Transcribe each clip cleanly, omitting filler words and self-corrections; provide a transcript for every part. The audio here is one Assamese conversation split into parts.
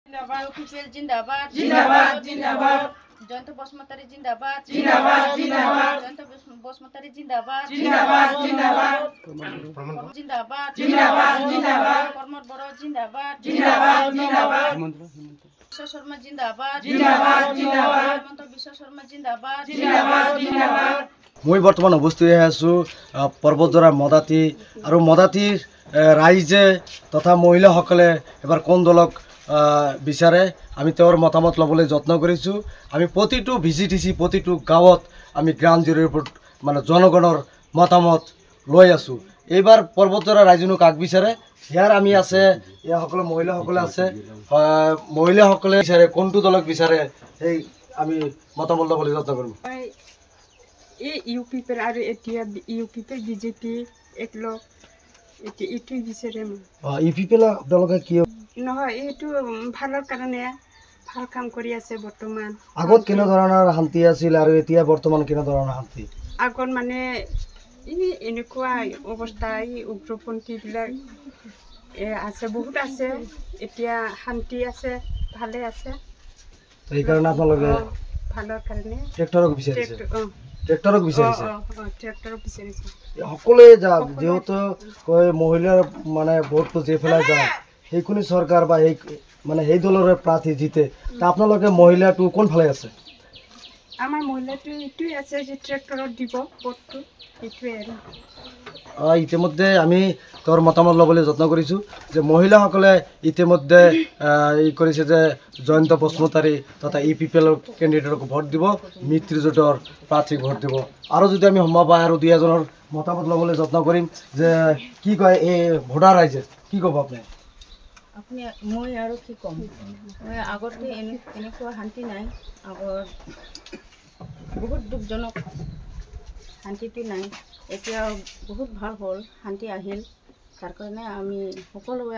जिंदाबाद जिंदाबाद जिंदाबाद जयंत बसुमतारी जिंदाबाद जिंदाबाद जिंदाबाद जयंत बसुमतारी जिंदाबाद जिंदाबाद जिंदाबाद जिंदाबाद जिंदाबाद जिंदाबाद प्रमोद बड़ो जिंदाबाद जिंदाबाद जिंदाबाद विश्व शर्मा जिंदाबाद जिंदाबाद जिंदाबाद हेमंत विश्व शर्मा जिंदाबाद जिंदाबाद जिंदाबाद মই বৰ্তমান অৱস্থিত হৈ আছোঁ পৰ্বতজোৰা মদাতি আৰু মদাতিৰ ৰাইজে তথা মহিলাসকলে এবাৰ কোন দলক বিচাৰে আমি তেওঁৰ মতামত ল'বলৈ যত্ন কৰিছোঁ। আমি প্ৰতিটো ভিজিটিছি প্ৰতিটো গাঁৱত আমি গ্ৰাউণ্ড জিৰোৰ ওপৰত মানে জনগণৰ মতামত লৈ আছোঁ। এইবাৰ পৰ্বতজোৰা ৰাইজনো কাক বিচাৰে ইয়াৰ আমি আছে ইয়াৰ সকলো মহিলাসকলে আছে মহিলাসকলে বিচাৰে কোনটো দলক বিচাৰে সেই আমি মতামত ল'বলৈ যত্ন কৰিম। ইউপি पर আৰু এতিয়া ইউপি पर বিজেপি একলগ এইটো বিচাৰে ইউপি পেলা আপোনালোকে কি নহয় এইটো ভালৰ কাৰণে ভাল কাম কৰি আছে বৰ্তমান। আগত কেনে ধৰণৰ শান্তি আছিল আৰু এতিয়া বৰ্তমান কেনে ধৰণৰ শান্তি আগত মানে এনেকুৱা অৱস্থা উগ্ৰপন্থীবিলাক আছে বহুত আছে এতিয়া শান্তি আছে ভালে আছে সেইকাৰণে আপোনালোকে ভালৰ কাৰণে ট্ৰেক্টৰক বিচাৰিছে ট্ৰেক্টৰক বিচাৰিছে সকলোৱে যাওক যেহেতু মহিলাৰ মানে ভোটটো যে পেলাই যায় সেইখিনি চৰকাৰ বা সেই মানে সেই দলৰে প্ৰাৰ্থী জিতে তা আপোনালোকে মহিলাটো কোনফালে আছে আমাৰ মহিলাটো এইটোৱে আছে যে ট্ৰেক্টৰত দিব ভোটটো এইটোৱে আৰু ইতিমধ্যে আমি তেওঁৰ মতামত ল'বলৈ যত্ন কৰিছোঁ যে মহিলাসকলে ইতিমধ্যে ই কৰিছে যে জয়ন্ত বসুমতাৰী তথা ইউপিপিএলৰ কেণ্ডিডেটক ভোট দিব মিত্ৰজোঁটৰ প্ৰাৰ্থীক ভোট দিব আৰু যদি আমি সম্ভৱ পাই আৰু দুই এজনৰ মতামত ল'বলৈ যত্ন কৰিম যে কি কয় এই ভোটাৰ ৰাইজে কি ক'ব আপুনি মই আৰু কি ক'ম আগতে এনেকুৱা শান্তি নাই আগত বহুত দুখজনক শান্তিটো নাই এতিয়া বহুত ভাল হ'ল শান্তি আহিল তাৰ কাৰণে আমি সকলোৱে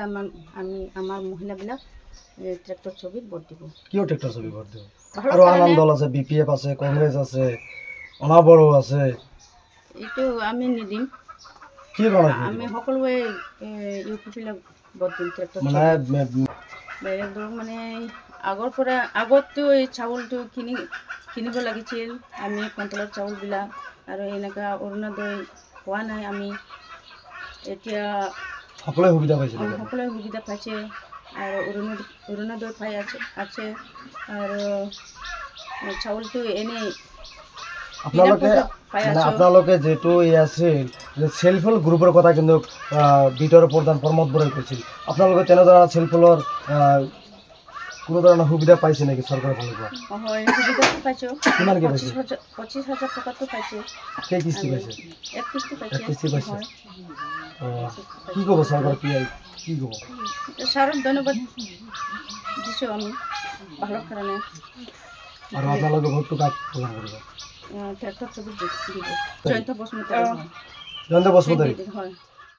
আমাৰ মহিলাবিলাক ট্ৰেক্টৰ ছবিত ভোট দিব কিয় ট্ৰেক্টৰ ছবি ভোট দিব আৰু আন দল আছে বিপিএফ আছে কংগ্ৰেছ আছে অনাবড়ো আছে এইটো আমি নিদিম কি কাৰণে আমি সকলোৱে ইউপিবিলাক ভোট দিম ট্ৰেক্টৰ মানে বেলেগ দল মানে আগৰ পৰা আগততো এই চাউলটো কিনিব লাগিছিল আমি কণ্ট্ৰলৰ চাউলবিলাক আৰু এনেকুৱা অৰুণোদয় হোৱা নাই আমি এতিয়া সকলোৱে সুবিধা পাইছে আৰু অৰুণোদয় পাই আছে আৰু চাউলটো এনেই আপোনালোকে যেটো আছিল যে সেলফ হেল্প গ্ৰুপৰ কথা কিন্তু বিতৰ প্ৰধান প্ৰমোদ বৰাই কৈছিল আপোনালোকে তেনেধৰণৰ সেলফ হেল্পৰ কোনো ধৰণৰ সুবিধা পাইছে নেকি চৰকাৰৰ ফালৰ পৰা হয় সুবিধাটো পাইছোঁ কিমান কি পাইছে 25,000 টকাটো পাইছে কেই কিস্তি পাইছে এক কিস্তি পাইছে কি ক'ব চৰকাৰ কি ক'ব ছাৰক ধন্যবাদ দিছোঁ আমি ভালৰ কাৰণে আৰু আপোনালোকে ভোটটো কাক প্ৰদান কৰিব ট্ৰেক্টৰ ছবি দিব জয়ন্ত বসুমতাৰী হয়